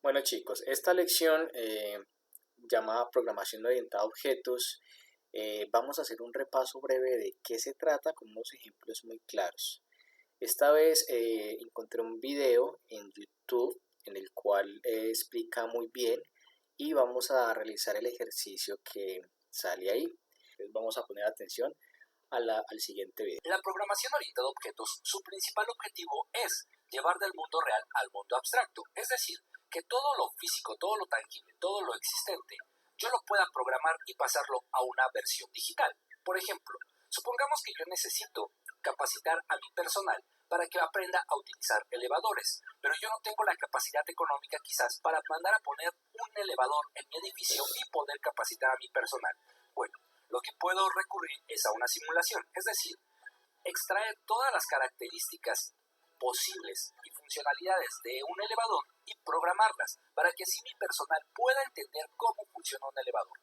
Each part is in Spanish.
Bueno chicos, esta lección llamada Programación Orientada a Objetos, vamos a hacer un repaso breve de qué se trata con unos ejemplos muy claros. Esta vez encontré un video en YouTube en el cual explica muy bien y vamos a realizar el ejercicio que sale ahí. Entonces vamos a poner atención al siguiente video. La programación orientada a objetos, su principal objetivo es llevar del mundo real al mundo abstracto, es decir, que todo lo físico, todo lo tangible, todo lo existente, yo lo pueda programar y pasarlo a una versión digital. Por ejemplo, supongamos que yo necesito capacitar a mi personal para que aprenda a utilizar elevadores, pero yo no tengo la capacidad económica quizás para mandar a poner un elevador en mi edificio y poder capacitar a mi personal. Bueno, lo que puedo recurrir es a una simulación, es decir, extraer todas las características posibles y funcionalidades de un elevador y programarlas para que así mi personal pueda entender cómo funciona un elevador.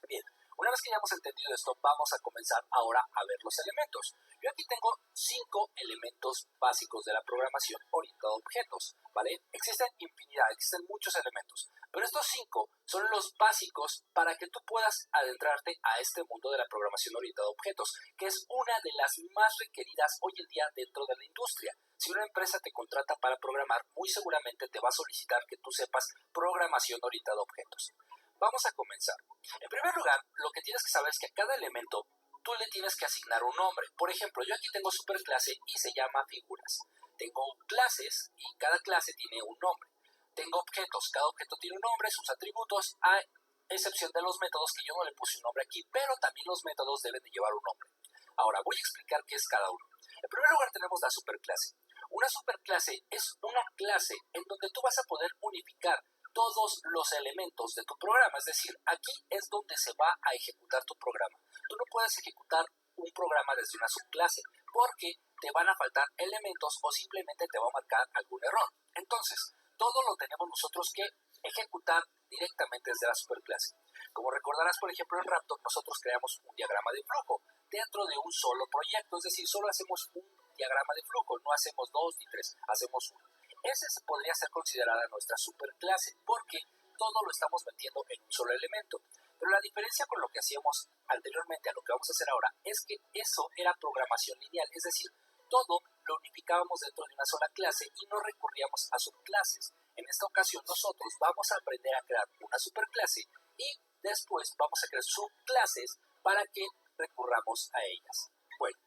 Bien, una vez que ya hemos entendido esto, vamos a comenzar ahora a ver los elementos. Yo aquí tengo 5 elementos básicos de la programación orientada a objetos, ¿vale? Existen infinidad, existen muchos elementos, pero estos 5 son los básicos para que tú puedas adentrarte a este mundo de la programación orientada a objetos, que es una de las más requeridas hoy en día dentro de la industria. Si una empresa te contrata para programar, muy seguramente te va a solicitar que tú sepas programación orientada a objetos. Vamos a comenzar. En primer lugar, lo que tienes que saber es que a cada elemento tú le tienes que asignar un nombre. Por ejemplo, yo aquí tengo superclase y se llama figuras. Tengo clases y cada clase tiene un nombre. Tengo objetos, cada objeto tiene un nombre, sus atributos, a excepción de los métodos que yo no le puse un nombre aquí, pero también los métodos deben de llevar un nombre. Ahora voy a explicar qué es cada uno. En primer lugar tenemos la superclase. Una superclase es una clase en donde tú vas a poder unificar todos los elementos de tu programa, es decir, aquí es donde se va a ejecutar tu programa. Tú no puedes ejecutar un programa desde una subclase porque te van a faltar elementos o simplemente te va a marcar algún error. Entonces, todo lo tenemos nosotros que ejecutar directamente desde la superclase. Como recordarás, por ejemplo, en Raptor nosotros creamos un diagrama de flujo dentro de un solo proyecto, es decir, solo hacemos un diagrama de flujo, no hacemos 2 ni 3, hacemos uno. Ese podría ser considerada nuestra superclase porque todo lo estamos metiendo en un solo elemento. Pero la diferencia con lo que hacíamos anteriormente a lo que vamos a hacer ahora es que eso era programación lineal, es decir, todo lo unificábamos dentro de una sola clase y no recurríamos a subclases. En esta ocasión nosotros vamos a aprender a crear una superclase y después vamos a crear subclases para que recurramos a ellas. Bueno,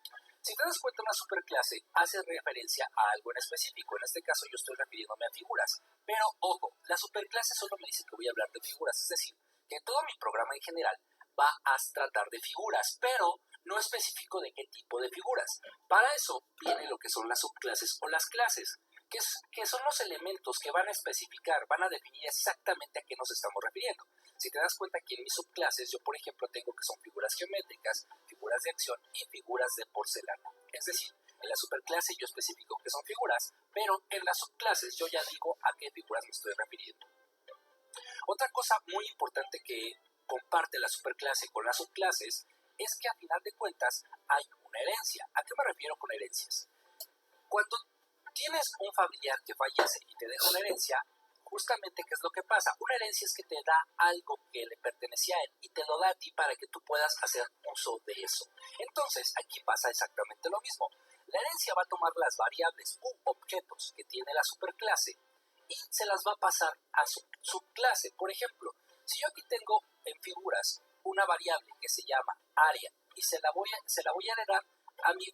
si te das cuenta, una superclase hace referencia a algo en específico. En este caso yo estoy refiriéndome a figuras. Pero ojo, la superclase solo me dice que voy a hablar de figuras. Es decir, que todo mi programa en general va a tratar de figuras, pero no especifico de qué tipo de figuras. Para eso viene lo que son las subclases o las clases, que son los elementos que van a especificar, van a definir exactamente a qué nos estamos refiriendo. Si te das cuenta que en mis subclases yo, por ejemplo, tengo que son figuras geométricas, figuras de acción y figuras de porcelana. Es decir, en la superclase yo especifico que son figuras, pero en las subclases yo ya digo a qué figuras me estoy refiriendo. Otra cosa muy importante que comparte la superclase con las subclases es que a final de cuentas hay una herencia. ¿A qué me refiero con herencias? Cuando tienes un familiar que fallece y te deja una herencia, justamente ¿qué es lo que pasa? Una herencia es que te da algo que le pertenecía a él y te lo da a ti para que tú puedas hacer uso de eso. Entonces, aquí pasa exactamente lo mismo. La herencia va a tomar las variables u objetos que tiene la superclase y se las va a pasar a su subclase. Por ejemplo, si yo aquí tengo en figuras una variable que se llama área y se la voy a heredar a mi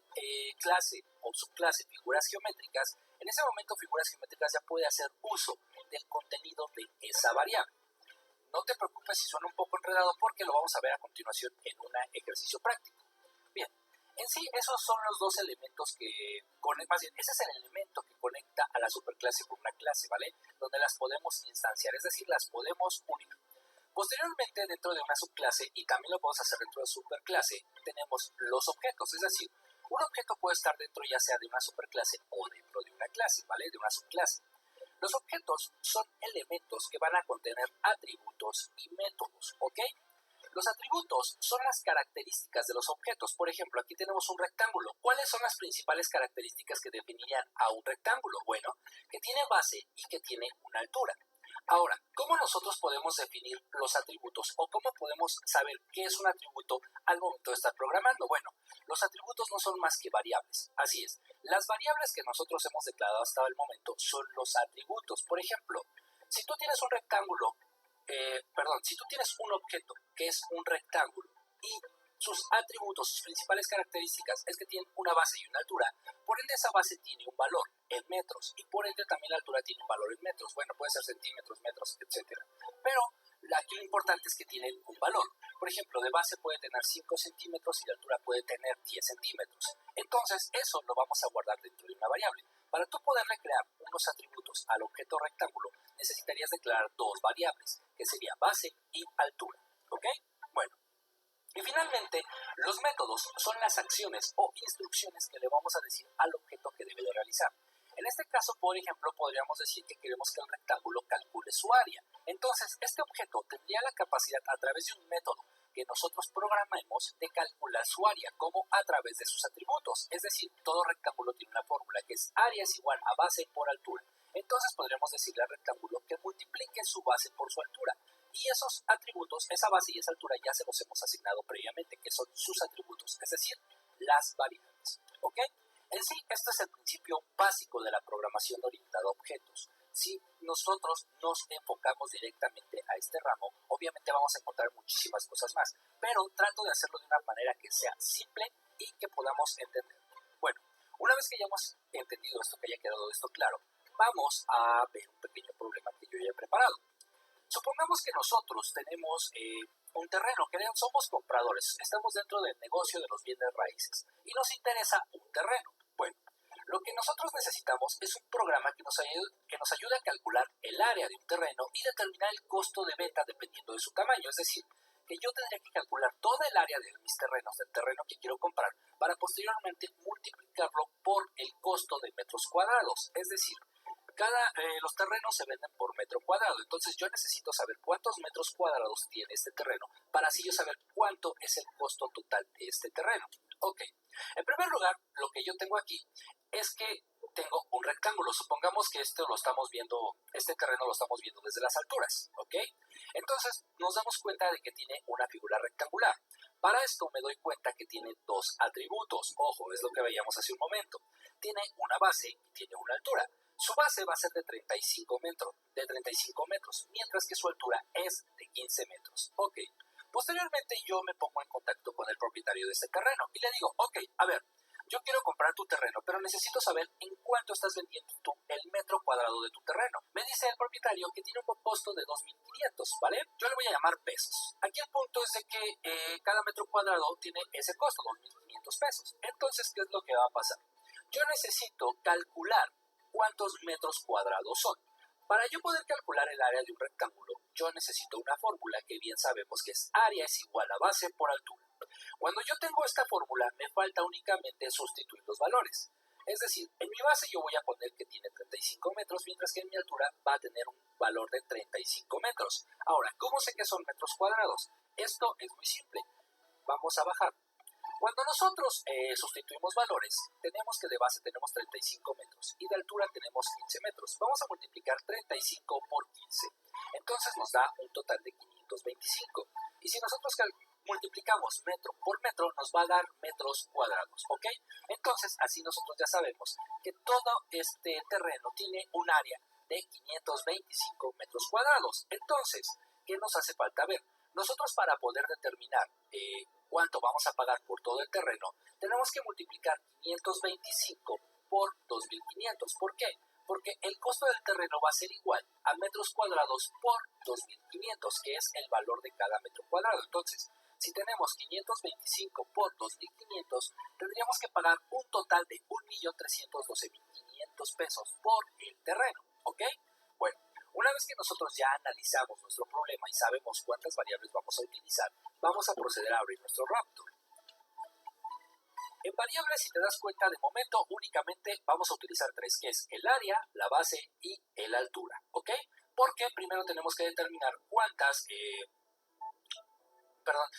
clase o subclase figuras geométricas, en ese momento figuras geométricas ya puede hacer uso del contenido de esa variable. No te preocupes si suena un poco enredado porque lo vamos a ver a continuación en un ejercicio práctico. Bien, en sí esos son los dos elementos que más bien, ese es el elemento que conecta a la superclase con una clase, ¿vale? Donde las podemos instanciar, es decir, las podemos unir. Posteriormente, dentro de una subclase, y también lo podemos hacer dentro de superclase, tenemos los objetos, es decir, un objeto puede estar dentro ya sea de una superclase o dentro de una clase, ¿vale? De una subclase. Los objetos son elementos que van a contener atributos y métodos, ¿ok? Los atributos son las características de los objetos. Por ejemplo, aquí tenemos un rectángulo. ¿Cuáles son las principales características que definirían a un rectángulo? Bueno, que tiene base y que tiene una altura. Ahora, ¿cómo nosotros podemos definir los atributos o cómo podemos saber qué es un atributo al momento de estar programando? Bueno, los atributos no son más que variables. Así es, las variables que nosotros hemos declarado hasta el momento son los atributos. Por ejemplo, si tú tienes un rectángulo, si tú tienes un objeto que es un rectángulo y sus atributos, sus principales características es que tienen una base y una altura, por ende esa base tiene un valor en metros y por ende también la altura tiene un valor en metros. Bueno, puede ser centímetros, metros, etcétera. Pero aquí lo importante es que tienen un valor. Por ejemplo, de base puede tener 5 centímetros y de altura puede tener 10 centímetros. Entonces, eso lo vamos a guardar dentro de una variable. Para tú poderle crear unos atributos al objeto rectángulo, necesitarías declarar dos variables, que sería base y altura. ¿Ok? Bueno. Y finalmente, los métodos son las acciones o instrucciones que le vamos a decir al objeto que debe de realizar. En este caso, por ejemplo, podríamos decir que queremos que el rectángulo calcule su área. Entonces, este objeto tendría la capacidad a través de un método que nosotros programemos de calcular su área, como a través de sus atributos. Es decir, todo rectángulo tiene una fórmula que es área es igual a base por altura. Entonces podríamos decirle al rectángulo que multiplique su base por su altura. Y esos atributos, esa base y esa altura ya se los hemos asignado previamente, que son sus atributos, es decir, las variables. ¿Ok? En sí, este es el principio básico de la programación orientada a objetos. Si nosotros nos enfocamos directamente a este ramo, obviamente vamos a encontrar muchísimas cosas más, pero trato de hacerlo de una manera que sea simple y que podamos entender. Bueno, una vez que ya hemos entendido esto, que haya quedado esto claro, vamos a ver un pequeño problema que yo ya he preparado. Supongamos que nosotros tenemos un terreno, que somos compradores, estamos dentro del negocio de los bienes raíces y nos interesa un terreno. Bueno, lo que nosotros necesitamos es un programa que nos ayude a calcular el área de un terreno y determinar el costo de venta dependiendo de su tamaño. Es decir, que yo tendría que calcular toda el área de mis terrenos, del terreno que quiero comprar, para posteriormente multiplicarlo por el costo de metros cuadrados. Es decir, los terrenos se venden por metro cuadrado, entonces yo necesito saber cuántos metros cuadrados tiene este terreno para así yo saber cuánto es el costo total de este terreno. Ok, en primer lugar, lo que yo tengo aquí es que tengo un rectángulo. Supongamos que este terreno lo estamos viendo desde las alturas, ¿ok? Entonces nos damos cuenta de que tiene una figura rectangular. Para esto me doy cuenta que tiene dos atributos. Ojo, es lo que veíamos hace un momento. Tiene una base y tiene una altura. Su base va a ser de 35 metros, mientras que su altura es de 15 metros. Ok. Posteriormente yo me pongo en contacto con el propietario de este terreno y le digo, ok, a ver, yo quiero comprar tu terreno, pero necesito saber en cuánto estás vendiendo tú el metro cuadrado de tu terreno. Me dice el propietario que tiene un costo de 2.500, ¿vale? Yo le voy a llamar pesos. Aquí el punto es de que cada metro cuadrado tiene ese costo, 2.500 pesos. Entonces, ¿qué es lo que va a pasar? Yo necesito calcular cuántos metros cuadrados son. Para yo poder calcular el área de un rectángulo, yo necesito una fórmula que bien sabemos que es área es igual a base por altura. Cuando yo tengo esta fórmula, me falta únicamente sustituir los valores. Es decir, en mi base yo voy a poner que tiene 35 metros, mientras que en mi altura va a tener un valor de 35 metros. Ahora, ¿cómo sé que son metros cuadrados? Esto es muy simple. Vamos a bajar. Cuando nosotros sustituimos valores, tenemos que de base tenemos 35 metros y de altura tenemos 15 metros. Vamos a multiplicar 35 por 15. Entonces nos da un total de 525. Y si nosotros multiplicamos metro por metro, nos va a dar metros cuadrados, ¿ok? Entonces, así nosotros ya sabemos que todo este terreno tiene un área de 525 metros cuadrados. Entonces, ¿qué nos hace falta ver? Nosotros para poder determinar cuánto vamos a pagar por todo el terreno, tenemos que multiplicar 525 por 2.500. ¿Por qué? Porque el costo del terreno va a ser igual a metros cuadrados por 2.500, que es el valor de cada metro cuadrado. Entonces, si tenemos 525 por 2.500, tendríamos que pagar un total de 1.312.500 pesos por el terreno, ¿ok? Bueno, una vez que nosotros ya analizamos nuestro problema y sabemos cuántas variables vamos a utilizar, vamos a proceder a abrir nuestro Raptor. En variables, si te das cuenta, de momento únicamente vamos a utilizar tres, que es el área, la base y la altura, ¿ok? Porque primero tenemos que determinar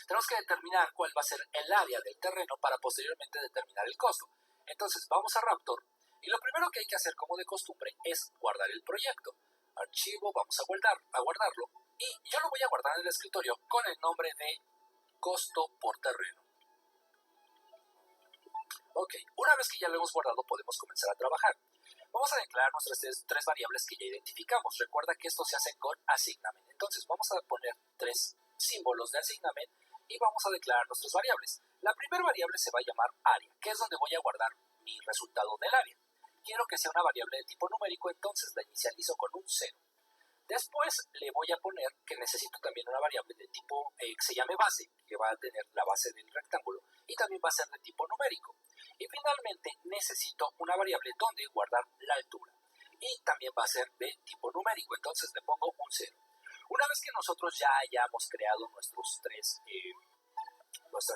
tenemos que determinar cuál va a ser el área del terreno para posteriormente determinar el costo. Entonces vamos a Raptor y lo primero que hay que hacer como de costumbre es guardar el proyecto. archivo, vamos a guardarlo y yo lo voy a guardar en el escritorio con el nombre de costo por terreno. Ok, una vez que ya lo hemos guardado podemos comenzar a trabajar. Vamos a declarar nuestras tres variables que ya identificamos. Recuerda que esto se hace con assignment. Entonces vamos a poner 3 símbolos de assignment y vamos a declarar nuestras variables. La primera variable se va a llamar área, que es donde voy a guardar mi resultado del área. Quiero que sea una variable de tipo numérico, entonces la inicializo con un 0. Después le voy a poner que necesito también una variable de tipo que se llame base, que va a tener la base del rectángulo y también va a ser de tipo numérico. Y finalmente necesito una variable donde guardar la altura y también va a ser de tipo numérico, entonces le pongo un 0. Una vez que nosotros ya hayamos creado nuestras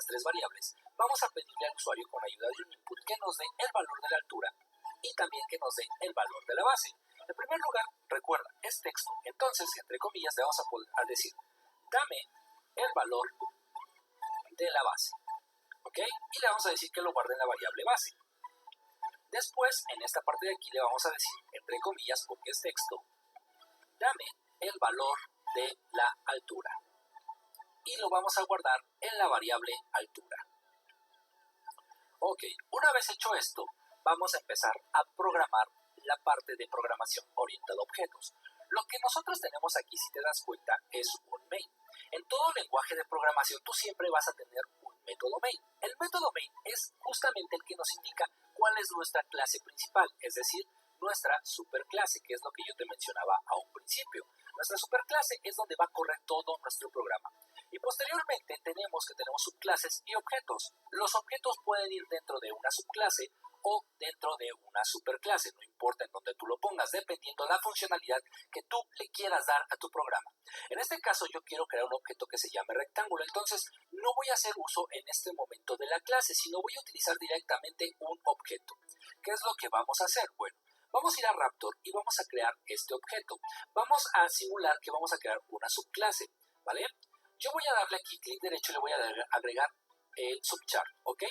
tres variables, vamos a pedirle al usuario con ayuda de un input que nos dé el valor de la altura y también que nos dé el valor de la base. En primer lugar, recuerda, es texto, entonces, entre comillas, le vamos a decir, dame el valor de la base, ¿ok? Y le vamos a decir que lo guarde en la variable base. Después, en esta parte de aquí le vamos a decir, entre comillas, porque es texto, dame el valor de la altura. Y lo vamos a guardar en la variable altura. Ok, una vez hecho esto, vamos a empezar a programar la parte de programación orientada a objetos. Lo que nosotros tenemos aquí, si te das cuenta, es un main. En todo lenguaje de programación tú siempre vas a tener un método main. El método main es justamente el que nos indica cuál es nuestra clase principal, es decir, nuestra superclase, que es lo que yo te mencionaba a un principio. Nuestra superclase es donde va a correr todo nuestro programa. Y posteriormente tenemos subclases y objetos. Los objetos pueden ir dentro de una subclase o dentro de una superclase, no importa en dónde tú lo pongas, dependiendo de la funcionalidad que tú le quieras dar a tu programa. En este caso yo quiero crear un objeto que se llame rectángulo, entonces no voy a hacer uso en este momento de la clase, sino voy a utilizar directamente un objeto. ¿Qué es lo que vamos a hacer? Bueno, vamos a ir a Raptor y vamos a crear este objeto. Vamos a simular que vamos a crear una subclase, ¿vale? Yo voy a darle aquí clic derecho y le voy a agregar subchar, ¿ok?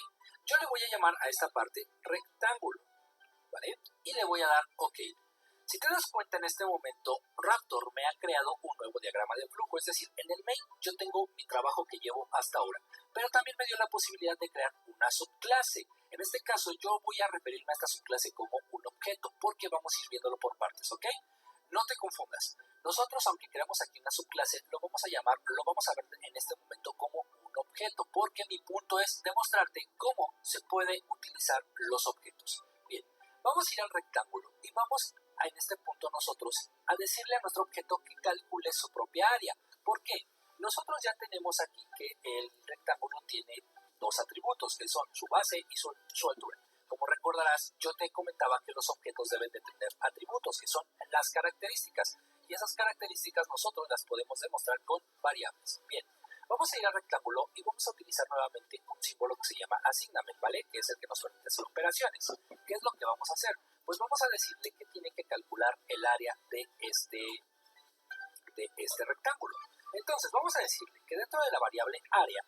Yo le voy a llamar a esta parte rectángulo, ¿vale? Y le voy a dar OK. Si te das cuenta, en este momento Raptor me ha creado un nuevo diagrama de flujo, es decir, en el main yo tengo mi trabajo que llevo hasta ahora, pero también me dio la posibilidad de crear una subclase. En este caso yo voy a referirme a esta subclase como un objeto, porque vamos a ir viéndolo por partes, ¿ok? No te confundas. Nosotros, aunque creamos aquí una subclase, lo vamos a ver en este momento como un objeto, porque mi punto es demostrarte cómo se puede utilizar los objetos. Bien, vamos a ir al rectángulo y vamos en este punto nosotros a decirle a nuestro objeto que calcule su propia área. ¿Por qué? Nosotros ya tenemos aquí que el rectángulo tiene dos atributos, que son su base y su altura. Como recordarás, yo te comentaba que los objetos deben de tener atributos, que son las características. Y esas características nosotros las podemos demostrar con variables. Bien, vamos a ir al rectángulo y vamos a utilizar nuevamente un símbolo que se llama assignment, ¿vale? Que es el que nos permite hacer operaciones. ¿Qué es lo que vamos a hacer? Pues vamos a decirle que tiene que calcular el área de este rectángulo. Entonces, vamos a decirle que dentro de la variable área,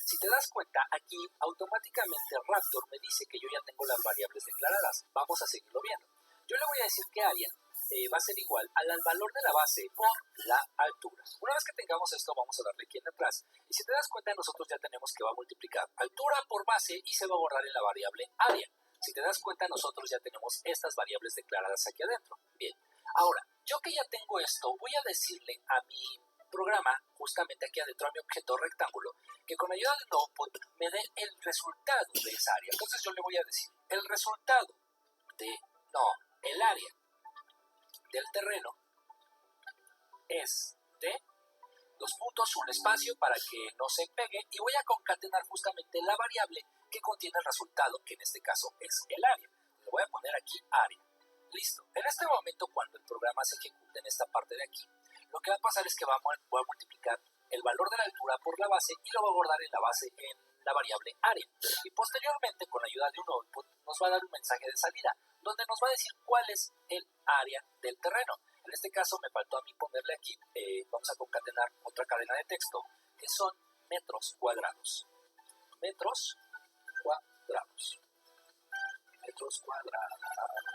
si te das cuenta, aquí automáticamente Raptor me dice que yo ya tengo las variables declaradas. Vamos a seguirlo viendo. Yo le voy a decir que área va a ser igual al valor de la base por la altura. Una vez que tengamos esto, vamos a darle aquí en atrás. Y si te das cuenta, nosotros ya tenemos que va a multiplicar altura por base y se va a guardar en la variable área. Si te das cuenta, nosotros ya tenemos estas variables declaradas aquí adentro. Bien, ahora, yo que ya tengo esto, voy a decirle a mi programa, justamente aquí adentro a mi objeto rectángulo, que con ayuda del output me dé el resultado de esa área. Entonces yo le voy a decir, el área del terreno es de un espacio para que no se pegue y voy a concatenar justamente la variable que contiene el resultado, que en este caso es el área. Le voy a poner aquí área. Listo. En este momento, cuando el programa se ejecute en esta parte de aquí, lo que va a pasar es que voy a multiplicar el valor de la altura por la base y lo voy a guardar en la base en la variable área. Y posteriormente, con la ayuda de un output, nos va a dar un mensaje de salida, donde nos va a decir cuál es el área del terreno. En este caso me faltó a mí ponerle aquí, vamos a concatenar otra cadena de texto, que son metros cuadrados. Metros cuadrados.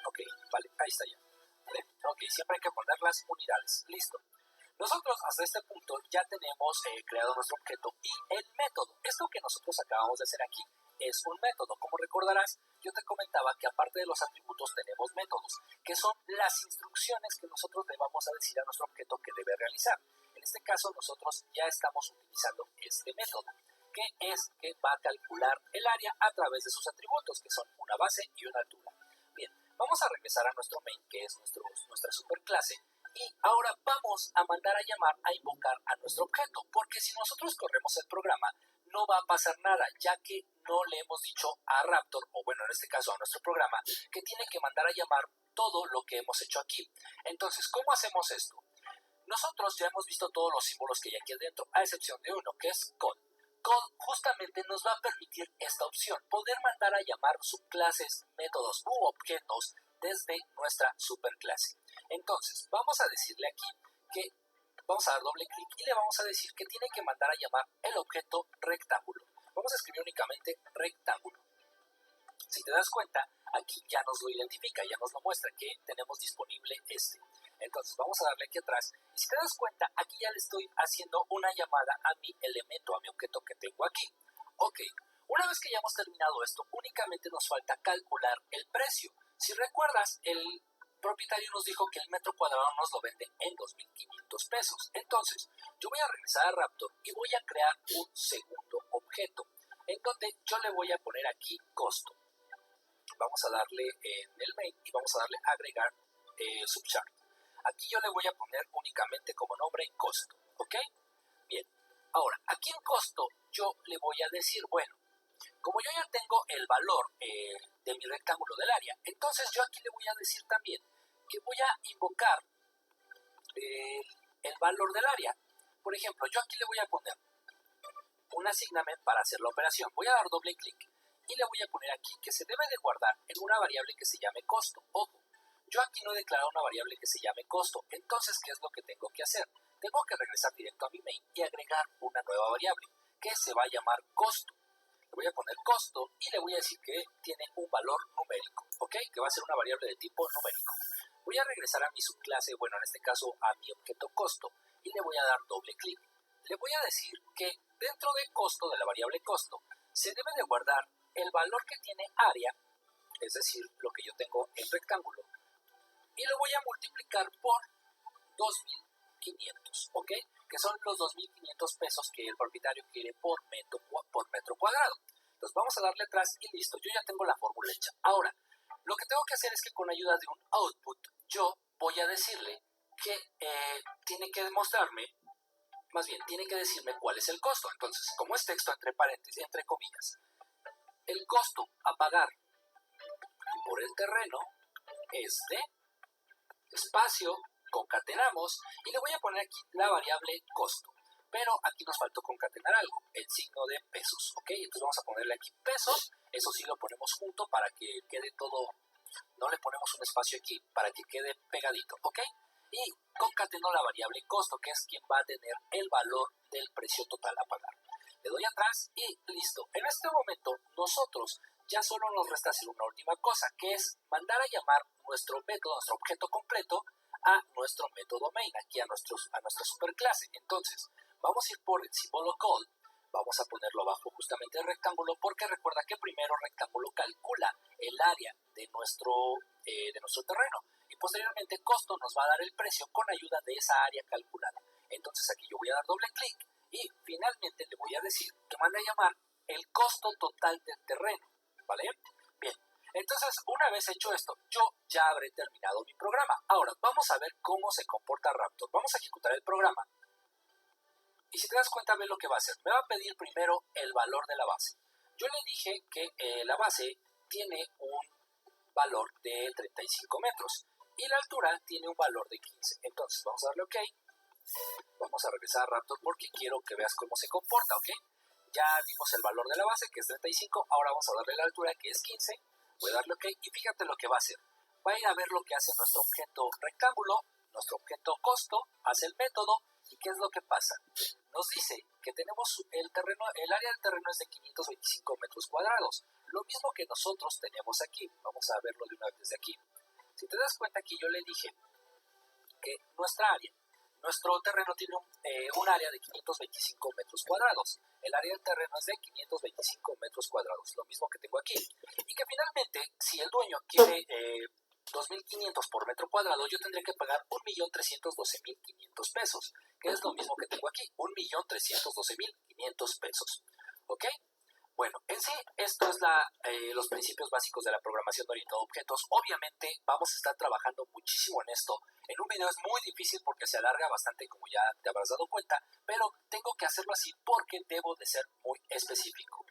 Ok, vale, ahí está ya. ¿Vale? Ok, siempre hay que poner las unidades. Listo. Nosotros hasta este punto ya tenemos creado nuestro objeto y el método. Esto que nosotros acabamos de hacer aquí es un método. Como recordarás, yo te comentaba que aparte de los atributos tenemos métodos, que son las instrucciones que nosotros le vamos a decir a nuestro objeto que debe realizar. En este caso, nosotros ya estamos utilizando este método, que es que va a calcular el área a través de sus atributos, que son una base y una altura. Bien, vamos a regresar a nuestro main, que es nuestra superclase, y ahora vamos a mandar a llamar, a invocar a nuestro objeto, porque si nosotros corremos el programa, no va a pasar nada, ya que no le hemos dicho a Raptor, o bueno, en este caso a nuestro programa, que tiene que mandar a llamar todo lo que hemos hecho aquí. Entonces, ¿cómo hacemos esto? Nosotros ya hemos visto todos los símbolos que hay aquí adentro, a excepción de uno, que es call. Call justamente nos va a permitir esta opción, poder mandar a llamar subclases, métodos u objetos desde nuestra superclase. Entonces, vamos a decirle aquí que vamos a dar doble clic y le vamos a decir que tiene que mandar a llamar el objeto rectángulo. Vamos a escribir únicamente rectángulo. Si te das cuenta, aquí ya nos lo identifica, ya nos lo muestra que tenemos disponible este. Entonces vamos a darle aquí atrás y si te das cuenta, aquí ya le estoy haciendo una llamada a mi elemento, a mi objeto que tengo aquí. Ok, una vez que ya hemos terminado esto, únicamente nos falta calcular el precio. Si recuerdas, el propietario nos dijo que el metro cuadrado nos lo vende en 2,500 pesos. Entonces, yo voy a regresar a Raptor y voy a crear un segundo objeto, en donde yo le voy a poner aquí costo. Vamos a darle en el main y vamos a darle agregar subchart. Aquí yo le voy a poner únicamente como nombre costo, ¿ok? Bien, ahora, aquí en costo yo le voy a decir, bueno, como yo ya tengo el valor de mi rectángulo del área, entonces yo aquí le voy a decir también que voy a invocar el valor del área. Por ejemplo, yo aquí le voy a poner un assignment para hacer la operación. Voy a dar doble clic y le voy a poner aquí que se debe de guardar en una variable que se llame costo. Ojo, yo aquí no he declarado una variable que se llame costo. Entonces, ¿qué es lo que tengo que hacer? Tengo que regresar directo a mi main y agregar una nueva variable que se va a llamar costo. Le voy a poner costo y le voy a decir que tiene un valor numérico, ¿ok? Que va a ser una variable de tipo numérico. Voy a regresar a mi subclase, bueno, en este caso a mi objeto costo, y le voy a dar doble clic. Le voy a decir que dentro de costo, de la variable costo, se debe de guardar el valor que tiene área, es decir, lo que yo tengo en rectángulo, y lo voy a multiplicar por 2,500, ¿ok? Que son los 2,500 pesos que el propietario quiere por metro cuadrado. Entonces vamos a darle atrás y listo, yo ya tengo la fórmula hecha. Ahora, lo que tengo que hacer es que con ayuda de un output, yo voy a decirle que tiene que demostrarme, más bien, tiene que decirme cuál es el costo. Entonces, como es texto entre paréntesis, entre comillas, el costo a pagar por el terreno es de espacio, concatenamos y le voy a poner aquí la variable costo. Pero aquí nos faltó concatenar algo, el signo de pesos, ¿ok? Entonces vamos a ponerle aquí pesos, eso sí lo ponemos junto para que quede todo, no le ponemos un espacio aquí, para que quede pegadito, ¿ok? Y concatenó la variable costo, que es quien va a tener el valor del precio total a pagar. Le doy atrás y listo. En este momento nosotros ya solo nos resta hacer una última cosa, que es mandar a llamar nuestro método, nuestro objeto completo, a nuestro método main, aquí a nuestra superclase. Entonces, vamos a ir por el símbolo call, vamos a ponerlo bajo justamente el rectángulo, porque recuerda que primero el rectángulo calcula el área de nuestro terreno, y posteriormente costo nos va a dar el precio con ayuda de esa área calculada. Entonces aquí yo voy a dar doble clic y finalmente le voy a decir que mande a llamar el costo total del terreno, ¿vale? Bien, entonces una vez hecho esto, yo ya habré terminado mi programa. Ahora vamos a ver cómo se comporta Raptor. Vamos a ejecutar el programa y si te das cuenta, ve lo que va a hacer. Me va a pedir primero el valor de la base. Yo le dije que la base tiene un valor de 35 metros y la altura tiene un valor de 15. Entonces vamos a darle OK. Vamos a regresar a Raptor porque quiero que veas cómo se comporta, ¿ok? Ya dimos el valor de la base, que es 35. Ahora vamos a darle la altura, que es 15. Voy a darle OK y fíjate lo que va a hacer. Va a ir a ver lo que hace nuestro objeto rectángulo, nuestro objeto costo, hace el método. ¿Y qué es lo que pasa? Nos dice que tenemos el terreno, el área del terreno es de 525 metros cuadrados. Lo mismo que nosotros tenemos aquí. Vamos a verlo de una vez desde aquí. Si te das cuenta aquí yo le dije que nuestro terreno tiene un área de 525 metros cuadrados. El área del terreno es de 525 metros cuadrados, lo mismo que tengo aquí. Y que finalmente, si el dueño quiere 2.500 por metro cuadrado, yo tendré que pagar 1.312.500 pesos, que es lo mismo que tengo aquí, 1.312.500 pesos. ¿Ok? Bueno, en sí, esto es los principios básicos de la programación orientada a objetos. Obviamente, vamos a estar trabajando muchísimo en esto. En un video es muy difícil porque se alarga bastante, como ya te habrás dado cuenta, pero tengo que hacerlo así porque debo de ser muy específico.